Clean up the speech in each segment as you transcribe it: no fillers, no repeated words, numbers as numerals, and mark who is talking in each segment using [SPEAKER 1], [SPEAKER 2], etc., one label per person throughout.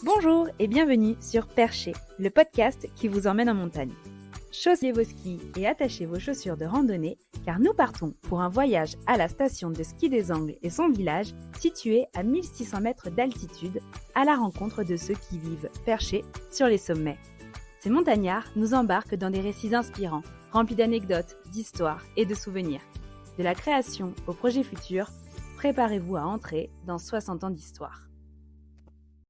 [SPEAKER 1] Bonjour et bienvenue sur Perché, le podcast qui vous emmène en montagne. Chaussez vos skis et attachez vos chaussures de randonnée car nous partons pour un voyage à la station de ski des Angles et son village situé à 1600 mètres d'altitude à la rencontre de ceux qui vivent perchés sur les sommets. Ces montagnards nous embarquent dans des récits inspirants, remplis d'anecdotes, d'histoires et de souvenirs. De la création au projet futur, préparez-vous à entrer dans 60 ans d'histoire.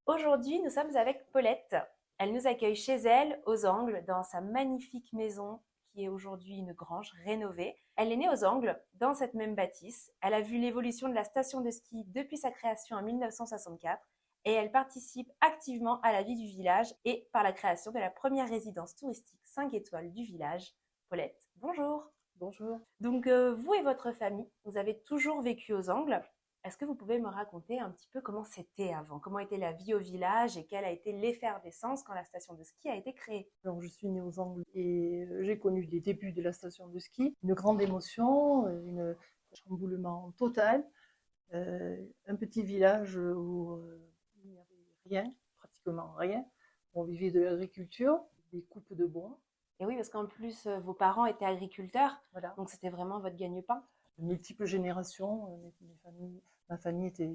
[SPEAKER 1] Aujourd'hui, nous sommes avec Paulette. Elle nous accueille chez elle, aux Angles, dans sa magnifique maison qui est aujourd'hui une grange rénovée. Elle est née aux Angles, dans cette même bâtisse. Elle a vu l'évolution de la station de ski depuis sa création en 1964 et elle participe activement à la vie du village et par la création de la première résidence touristique 5 étoiles du village. Paulette, bonjour.
[SPEAKER 2] Bonjour.
[SPEAKER 1] Donc, vous et votre famille, vous avez toujours vécu aux Angles. Est-ce que vous pouvez me raconter un petit peu comment c'était avant? Comment était la vie au village et quelle a été l'effervescence quand la station de ski a été créée?
[SPEAKER 2] Alors, je suis née aux Angles et j'ai connu les débuts de la station de ski. Une grande émotion, un chamboulement total. Un petit village où il n'y avait rien, pratiquement rien. On vivait de l'agriculture, des coupes de bois.
[SPEAKER 1] Et oui, parce qu'en plus, vos parents étaient agriculteurs,
[SPEAKER 2] Voilà.
[SPEAKER 1] donc c'était vraiment votre gagne-pain.
[SPEAKER 2] De multiples générations, ma famille était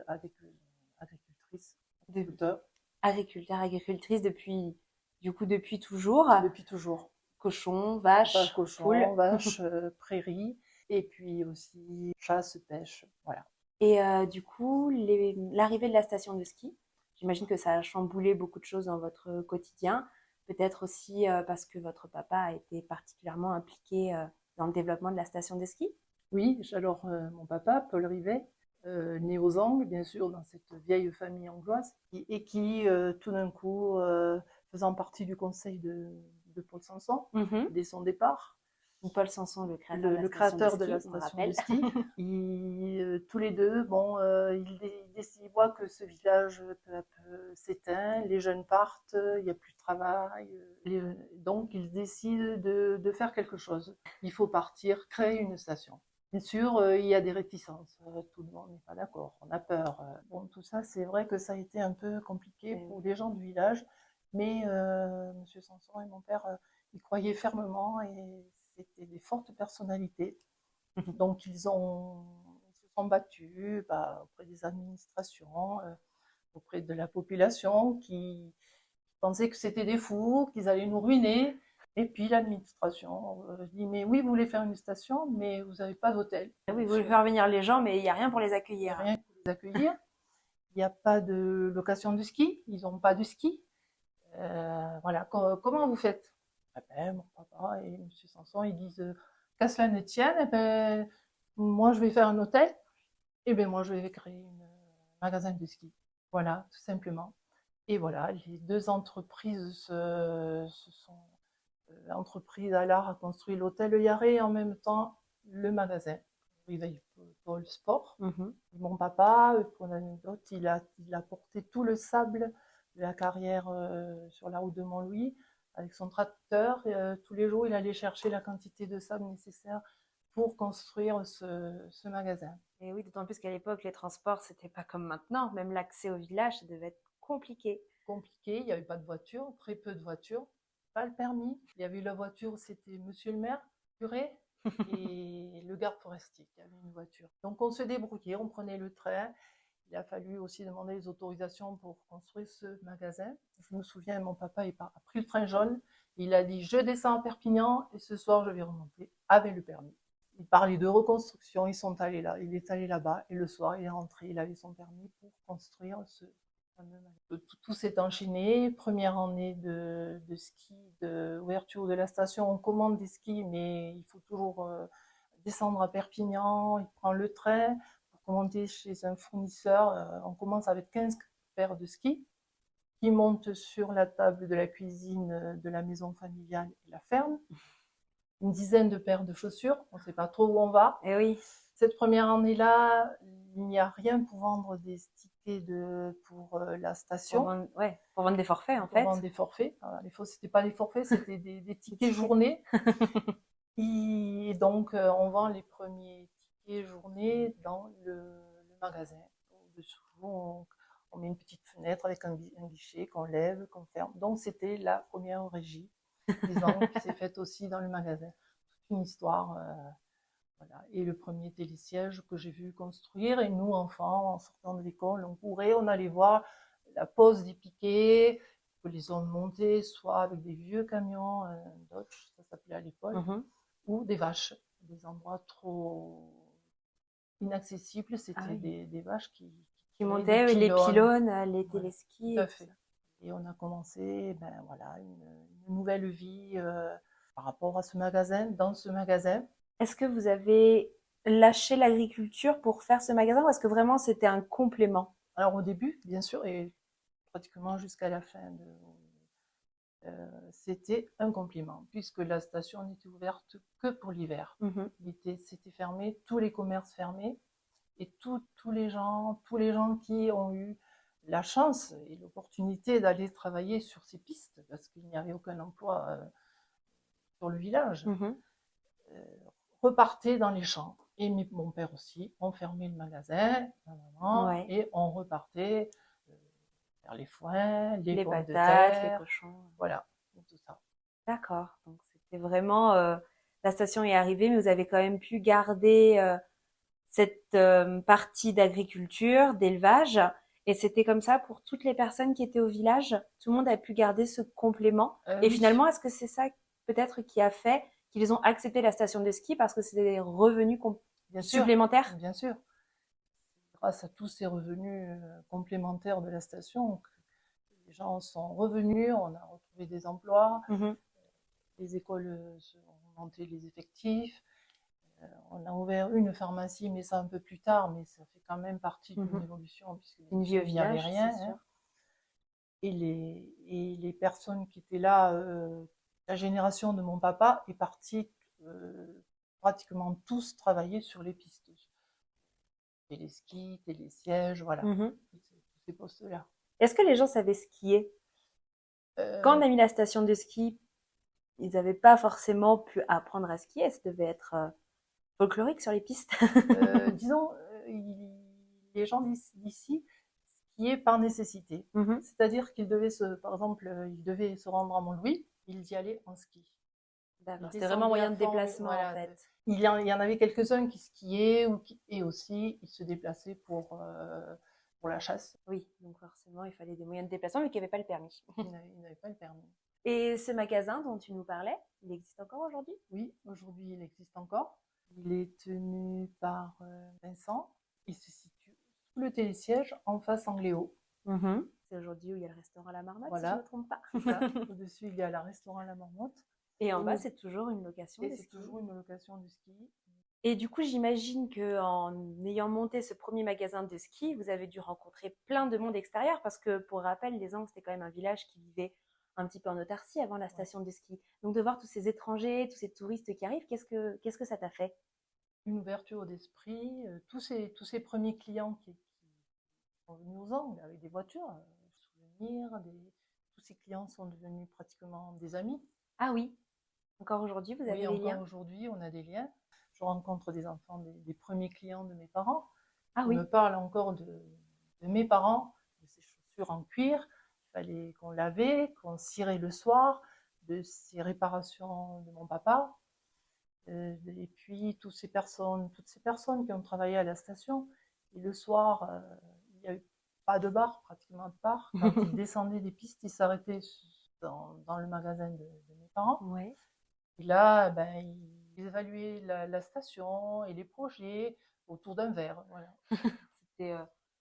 [SPEAKER 2] agricultrice, agriculteur.
[SPEAKER 1] Agricultrice depuis toujours.
[SPEAKER 2] Depuis toujours.
[SPEAKER 1] Cochons, vaches, poules.
[SPEAKER 2] Vaches, prairies, et puis aussi chasse, pêche, voilà.
[SPEAKER 1] Et du coup, l'arrivée de la station de ski, j'imagine que ça a chamboulé beaucoup de choses dans votre quotidien. Peut-être aussi parce que votre papa a été particulièrement impliqué dans le développement de la station de ski.
[SPEAKER 2] Oui, alors mon papa, Paul Rivet, né aux Angles, bien sûr, dans cette vieille famille angloise, et qui, tout d'un coup, faisant partie du conseil de Paul Sanson, dès son départ.
[SPEAKER 1] Donc Paul Sanson, le
[SPEAKER 2] créateur de la station de ski. Tous les deux, ils voient que ce village peu à peu s'éteint, les jeunes partent, il n'y a plus de travail. Donc ils décident de faire quelque chose. Il faut partir, créer une station. Bien sûr, il y a des réticences. Tout le monde n'est pas d'accord, on a peur. Bon, tout ça, c'est vrai que ça a été un peu compliqué pour les gens du village. Mais M. Sanson et mon père, ils croyaient fermement et c'était des fortes personnalités. Donc ils se sont battus auprès des administrations, auprès de la population qui pensaient que c'était des fous, qu'ils allaient nous ruiner. Et puis l'administration dit mais oui, vous voulez faire une station, mais vous n'avez pas d'hôtel.
[SPEAKER 1] Oui, vous voulez faire venir les gens, mais il n'y a rien pour les accueillir.
[SPEAKER 2] Il n'y a rien pour les accueillir. Il n'y a pas de location de ski, ils n'ont pas de ski. Voilà, comment vous faites? Mon papa et M. Sanson, ils disent qu'à cela ne tienne, moi je vais faire un hôtel, et moi je vais créer un magasin de ski. Voilà, tout simplement. Et voilà, les deux entreprises se sont l'entreprise Allard a construit l'hôtel Yaré et en même temps le magasin Riveil Pôle Sport. Mon papa, pour l'anecdote, il a porté tout le sable de la carrière sur la route de Montlouis avec son tracteur. Tous les jours, il allait chercher la quantité de sable nécessaire pour construire ce magasin.
[SPEAKER 1] Et oui, d'autant plus qu'à l'époque, les transports, c'était pas comme maintenant. Même l'accès au village, ça devait être compliqué.
[SPEAKER 2] Il n'y avait pas de voiture, très peu de voitures, pas le permis. Il y avait la voiture, c'était monsieur le maire, curé, et le garde forestier qui avait une voiture. Donc on se débrouillait, on prenait le train. Il a fallu aussi demander les autorisations pour construire ce magasin. Je me souviens, mon papa a pris le train jaune. Il a dit, je descends à Perpignan et ce soir, je vais remonter avec le permis. Il parlait de reconstruction, ils sont allés là. Il est allé là-bas et le soir, il est rentré. Il avait son permis pour construire ce fameux magasin. Tout s'est enchaîné. Première année de ski, d'ouverture de la station. On commande des skis, mais il faut toujours descendre à Perpignan. Il prend le train. Monter chez un fournisseur, on commence avec 15 paires de skis qui montent sur la table de la cuisine de la maison familiale et la ferme. Une dizaine de paires de chaussures, on ne sait pas trop où on va.
[SPEAKER 1] Et oui.
[SPEAKER 2] Cette première année-là, il n'y a rien pour vendre des tickets pour la station.
[SPEAKER 1] Pour vendre des forfaits en fait.
[SPEAKER 2] Pour vendre des forfaits. C'était pas des forfaits, c'était des tickets journée. Et donc, on vend les premiers tickets journée dans le magasin. Au-dessous, on met une petite fenêtre avec un guichet qu'on lève, qu'on ferme. Donc, c'était la première régie, disons, qui s'est faite aussi dans le magasin. Toute une histoire. Voilà. Et le premier télésiège que j'ai vu construire, et nous, enfants, en sortant de l'école, on courait, on allait voir la pose des piquets, que les hommes montaient, soit avec des vieux camions, Dodge, ça s'appelait à l'époque, ou des vaches, des endroits trop inaccessibles, c'était des vaches qui
[SPEAKER 3] montaient les pylônes, les téléskis.
[SPEAKER 2] Tout à fait. Et on a commencé, voilà, une nouvelle vie par rapport à ce magasin, dans ce magasin.
[SPEAKER 3] Est-ce que vous avez lâché l'agriculture pour faire ce magasin ou est-ce que vraiment c'était un complément?
[SPEAKER 2] Alors au début, bien sûr, et pratiquement jusqu'à la fin, c'était un complément, puisque la station n'était ouverte que pour l'hiver. C'était fermé, tous les commerces fermés, et tous les gens qui ont eu la chance et l'opportunité d'aller travailler sur ces pistes, parce qu'il n'y avait aucun emploi sur le village, repartaient dans les champs. Et mon père aussi, on fermait le magasin, ma maman, et on repartait vers les foins, les pommes de terre,
[SPEAKER 3] les cochons.
[SPEAKER 2] Voilà, tout ça.
[SPEAKER 3] D'accord, donc c'était vraiment, la station est arrivée, mais vous avez quand même pu garder cette partie d'agriculture, d'élevage, et c'était comme ça pour toutes les personnes qui étaient au village, tout le monde a pu garder ce complément. Et finalement, est-ce que c'est ça peut-être qui a fait qu'ils ont accepté la station de ski parce que c'était des revenus supplémentaires?
[SPEAKER 2] Bien sûr. Grâce à tous ces revenus complémentaires de la station, que les gens sont revenus, on a retrouvé des emplois, les écoles ont monté les effectifs, on a ouvert une pharmacie, mais ça un peu plus tard, mais ça fait quand même partie d'une évolution, puisqu'il n'y avait rien. Et les personnes qui étaient là, la génération de mon papa est partie pratiquement tous travailler sur les pistes. Téléski, télésiège, voilà, ces postes-là.
[SPEAKER 3] Est-ce que les gens savaient skier? Quand on a mis la station de ski, ils n'avaient pas forcément pu apprendre à skier, ça devait être folklorique sur les pistes.
[SPEAKER 2] Disons, les gens d'ici skiaient par nécessité. C'est-à-dire qu'ils devaient par exemple, ils devaient se rendre à Montlouis, ils y allaient en ski.
[SPEAKER 3] D'accord, c'était vraiment moyen de déplacement
[SPEAKER 2] voilà,
[SPEAKER 3] en fait.
[SPEAKER 2] Il y en avait quelques-uns qui skiaient et aussi ils se déplaçaient pour la chasse.
[SPEAKER 3] Oui, donc forcément il fallait des moyens de déplacement mais qui n'avaient pas le permis.
[SPEAKER 2] Ils n'avaient pas le permis.
[SPEAKER 3] Et ce magasin dont tu nous parlais, il existe encore aujourd'hui?
[SPEAKER 2] Oui, aujourd'hui il existe encore. Il est tenu par Vincent. Il se situe sous le télésiège en face Angléo.
[SPEAKER 3] C'est aujourd'hui où il y a le restaurant La Marmotte, si je ne me trompe pas.
[SPEAKER 2] Au-dessus, il y a le restaurant La Marmotte.
[SPEAKER 3] Et en bas, c'est toujours une location de ski.
[SPEAKER 2] C'est toujours une location de ski.
[SPEAKER 3] Et du coup, j'imagine qu'en ayant monté ce premier magasin de ski, vous avez dû rencontrer plein de monde extérieur parce que, pour rappel, les Angles, c'était quand même un village qui vivait un petit peu en autarcie avant la station de ski. Donc, de voir tous ces étrangers, tous ces touristes qui arrivent, qu'est-ce que ça t'a fait?
[SPEAKER 2] Une ouverture d'esprit. Tous ces premiers clients qui sont venus aux Angles avec des voitures, souvenirs, tous ces clients sont devenus pratiquement des amis.
[SPEAKER 3] Ah oui. Encore aujourd'hui, vous avez des liens?
[SPEAKER 2] Oui, encore aujourd'hui, on a des liens. Je rencontre des enfants des premiers clients de mes parents.
[SPEAKER 3] Ah
[SPEAKER 2] Ils me parlent encore de mes parents, de ces chaussures en cuir. Il fallait qu'on lavait, qu'on cirait le soir, de ces réparations de mon papa. Et puis toutes ces personnes qui ont travaillé à la station. Et le soir, il n'y a eu pas de bar, pratiquement de bar. Quand ils descendaient des pistes, ils s'arrêtaient dans le magasin de mes parents.
[SPEAKER 3] Ouais.
[SPEAKER 2] Et là, ils évaluaient la station et les projets autour d'un verre. Voilà.
[SPEAKER 3] C'était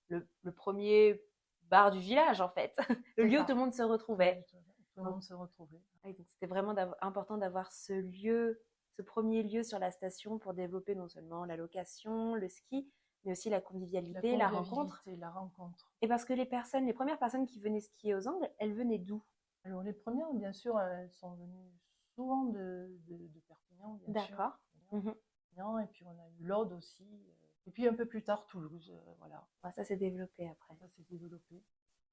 [SPEAKER 3] le premier bar du village, en fait. Le lieu où tout le monde se retrouvait.
[SPEAKER 2] Tout le monde se retrouvait.
[SPEAKER 3] Et donc, c'était vraiment important d'avoir ce lieu, ce premier lieu sur la station pour développer non seulement la location, le ski, mais aussi la convivialité, la rencontre. Et parce que les premières personnes qui venaient skier aux Angles, elles venaient d'où?
[SPEAKER 2] Alors, les premières, bien sûr, elles sont venues souvent de Perpignan, bien sûr.
[SPEAKER 3] D'accord.
[SPEAKER 2] Et puis, on a eu l'Aude aussi. Et puis, un peu plus tard, Toulouse. Voilà.
[SPEAKER 3] Ça s'est développé après.
[SPEAKER 2] Ça s'est développé.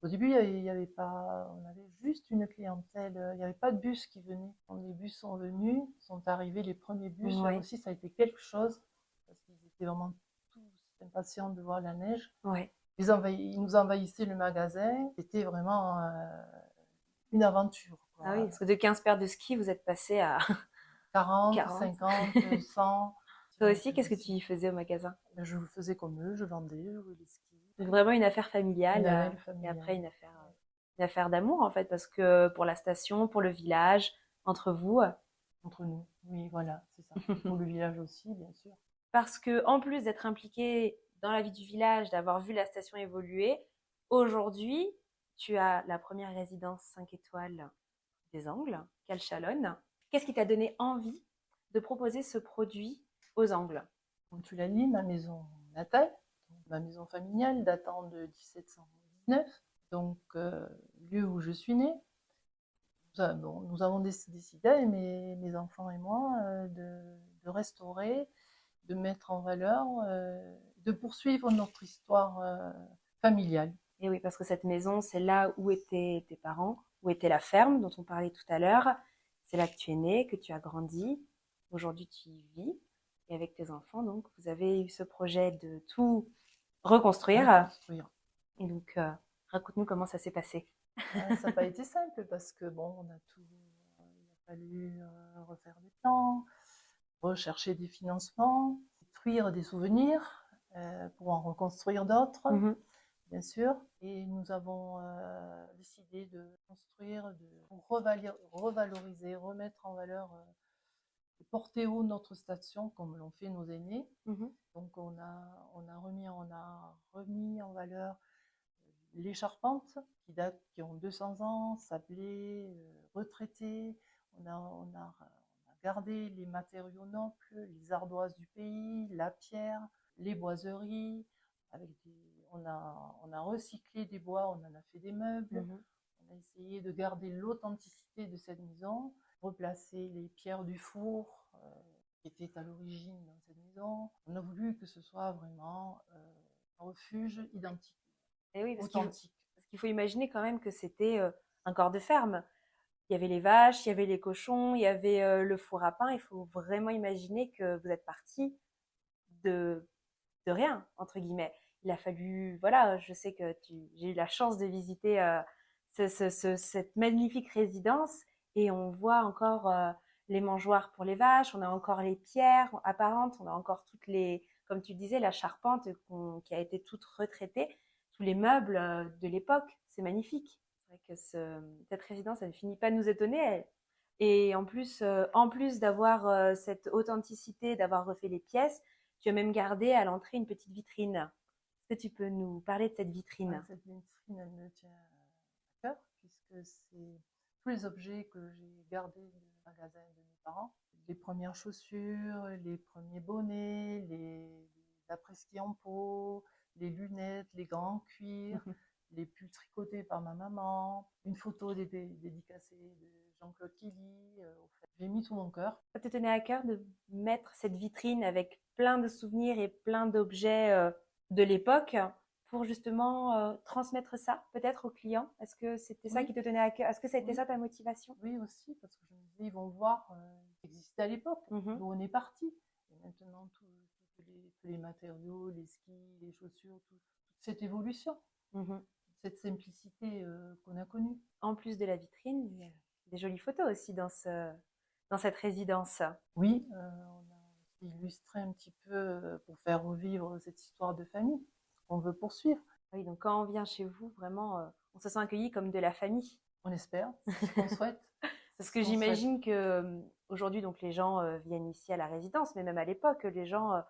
[SPEAKER 2] Au début, il y avait pas, on avait juste une clientèle. Il n'y avait pas de bus qui venait. Quand les bus sont venus, sont arrivés les premiers bus. Là aussi, ça a été quelque chose parce qu'ils étaient vraiment tous impatients de voir la neige.
[SPEAKER 3] Ouais.
[SPEAKER 2] Ils nous envahissaient le magasin. C'était vraiment une aventure,
[SPEAKER 3] Ah
[SPEAKER 2] quoi.
[SPEAKER 3] oui, parce que de 15 paires de skis, vous êtes passé à
[SPEAKER 2] 40,
[SPEAKER 3] 40.
[SPEAKER 2] 50, 100.
[SPEAKER 3] Toi aussi, qu'est-ce que tu y faisais au magasin?
[SPEAKER 2] Je faisais comme eux, je vendais, je louais les skis.
[SPEAKER 3] Donc vraiment une affaire familiale,
[SPEAKER 2] Une
[SPEAKER 3] et
[SPEAKER 2] familiale.
[SPEAKER 3] après une affaire d'amour en fait, parce que pour la station, pour le village, entre vous.
[SPEAKER 2] Entre nous. Oui, voilà, c'est ça. Et pour le village aussi, bien sûr.
[SPEAKER 3] Parce que en plus d'être impliqué dans la vie du village, d'avoir vu la station évoluer, aujourd'hui, tu as la première résidence 5 étoiles des Angles, Calchalonne. Qu'est-ce qui t'a donné envie de proposer ce produit aux Angles?
[SPEAKER 2] Comme tu l'as dit, ma maison natale, ma maison familiale datant de 1719, donc lieu où je suis née. Nous avons décidé, mes enfants et moi, de restaurer, de mettre en valeur, de poursuivre notre histoire familiale.
[SPEAKER 3] Et oui, parce que cette maison, c'est là où étaient tes parents, où était la ferme dont on parlait tout à l'heure. C'est là que tu es né, que tu as grandi. Aujourd'hui, tu y vis. Et avec tes enfants, donc, vous avez eu ce projet de tout reconstruire. Et donc, raconte-nous comment ça s'est passé.
[SPEAKER 2] Ça n'a pas été simple parce que bon, il a fallu refaire des plans, rechercher des financements, détruire des souvenirs pour en reconstruire d'autres, bien sûr. Et nous avons décidé de construire, pour revaloriser, remettre en valeur, porter haut notre station comme l'ont fait nos aînés. Donc on a remis en valeur les charpentes qui ont 200 ans, sablées, retraitées. On a gardé les matériaux nobles, les ardoises du pays, la pierre, les boiseries. On a recyclé des bois, on en a fait des meubles. On a essayé de garder l'authenticité de cette maison, replacer les pierres du four qui étaient à l'origine dans cette maison. On a voulu que ce soit vraiment un refuge identique.
[SPEAKER 3] Et oui, parce
[SPEAKER 2] authentique.
[SPEAKER 3] Parce qu'il faut imaginer quand même que c'était un corps de ferme. Il y avait les vaches, il y avait les cochons, il y avait le four à pain. Il faut vraiment imaginer que vous êtes parti de rien, entre guillemets. Il a fallu, voilà, je sais que j'ai eu la chance de visiter cette magnifique résidence et on voit encore les mangeoires pour les vaches, on a encore les pierres apparentes, on a encore toutes les, comme tu disais, la charpente qui a été toute retraitée, tous les meubles de l'époque, c'est magnifique. C'est vrai que cette résidence, elle ne finit pas de nous étonner. Et en plus d'avoir cette authenticité, d'avoir refait les pièces, tu as même gardé à l'entrée une petite vitrine. Est-ce que tu peux nous parler de cette vitrine?
[SPEAKER 2] Cette vitrine, elle me tient à cœur, puisque c'est tous les objets que j'ai gardés du magasin de mes parents. Les premières chaussures, les premiers bonnets, les après-ski en peau, les lunettes, les gants en cuir, les pulls tricotés par ma maman, une photo dédicacée de Jean-Claude Killy. J'ai mis tout mon cœur.
[SPEAKER 3] Ça te tenait à cœur de mettre cette vitrine avec plein de souvenirs et plein d'objets de l'époque pour justement transmettre ça peut-être aux clients? Est-ce que c'était ça qui te tenait à cœur? Est-ce que ça a été ça ta motivation?
[SPEAKER 2] Oui, aussi, parce que je me disais, ils vont voir ce qui existait à l'époque, d'où on est parti. Et maintenant, tous les matériaux, les skis, les chaussures, toute cette évolution, cette simplicité qu'on a connue.
[SPEAKER 3] En plus de la vitrine, il y a des jolies photos aussi dans cette résidence.
[SPEAKER 2] Oui, on a illustré un petit peu pour faire revivre cette histoire de famille qu'on veut poursuivre.
[SPEAKER 3] Oui, donc quand on vient chez vous, vraiment, on se sent accueilli comme de la famille.
[SPEAKER 2] On espère, c'est ce qu'on souhaite.
[SPEAKER 3] Parce que j'imagine que aujourd'hui, donc les gens viennent ici à la résidence, mais même à l'époque, les gens,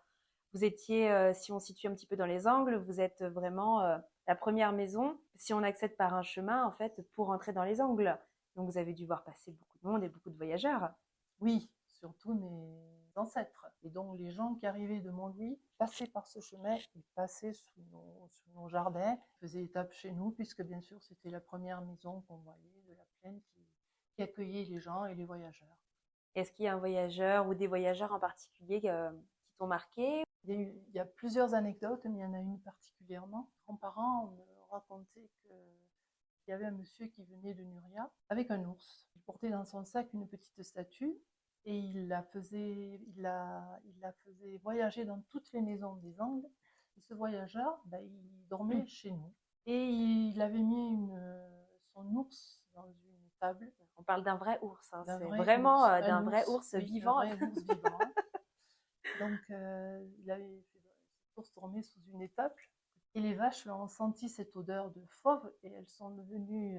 [SPEAKER 3] vous étiez, si on situe un petit peu dans les angles, vous êtes vraiment la première maison. Si on accède par un chemin, en fait, pour entrer dans les angles. Donc vous avez dû voir passer beaucoup de monde et beaucoup de voyageurs.
[SPEAKER 2] Oui, surtout mes ancêtres. Et donc les gens qui arrivaient de Montlouis passaient par ce chemin, ils passaient sous nos jardins, faisaient étape chez nous, puisque bien sûr c'était la première maison qu'on voyait de la plaine qui accueillait les gens et les voyageurs.
[SPEAKER 3] Est-ce qu'il y a un voyageur ou des voyageurs en particulier qui t'ont marqué?
[SPEAKER 2] Il y a plusieurs anecdotes, mais il y en a une particulièrement. Mes grands-parents me racontaient qu'il y avait un monsieur qui venait de Nuria avec un ours. Il portait dans son sac une petite statue et il la faisait voyager dans toutes les maisons des Angles Et ce voyageur, il dormait chez nous. Et il avait mis son ours dans une table.
[SPEAKER 3] On parle d'un vrai ours, hein.
[SPEAKER 2] D'un
[SPEAKER 3] C'est
[SPEAKER 2] vrai
[SPEAKER 3] vraiment
[SPEAKER 2] ours,
[SPEAKER 3] d'un
[SPEAKER 2] un
[SPEAKER 3] vrai ours
[SPEAKER 2] oui,
[SPEAKER 3] vivant.
[SPEAKER 2] un vrai ours vivant. Donc, il avait fait cet ours dormait sous une étable. Et les vaches ont senti cette odeur de fauve et elles sont devenues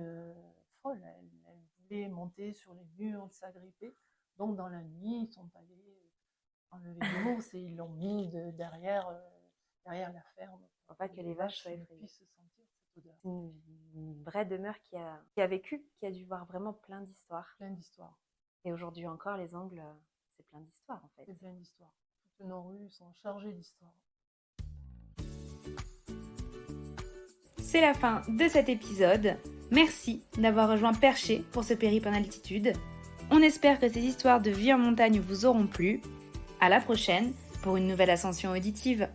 [SPEAKER 2] folles. Elles voulaient monter sur les murs, s'agripper. Donc, dans la nuit, ils sont allés enlever l'ours et ils l'ont mis derrière la ferme.
[SPEAKER 3] Pour pas que les vaches soient effrayées.
[SPEAKER 2] Puissent sentir cette odeur.
[SPEAKER 3] Une vraie demeure qui a vécu, qui a dû voir vraiment plein d'histoires.
[SPEAKER 2] Plein d'histoires.
[SPEAKER 3] Et aujourd'hui encore, les Angles, c'est plein d'histoires en fait.
[SPEAKER 2] C'est plein d'histoires. Toutes nos rues sont chargées d'histoires.
[SPEAKER 1] C'est la fin de cet épisode. Merci d'avoir rejoint Perché pour ce périple en altitude. On espère que ces histoires de vie en montagne vous auront plu. À la prochaine pour une nouvelle ascension auditive.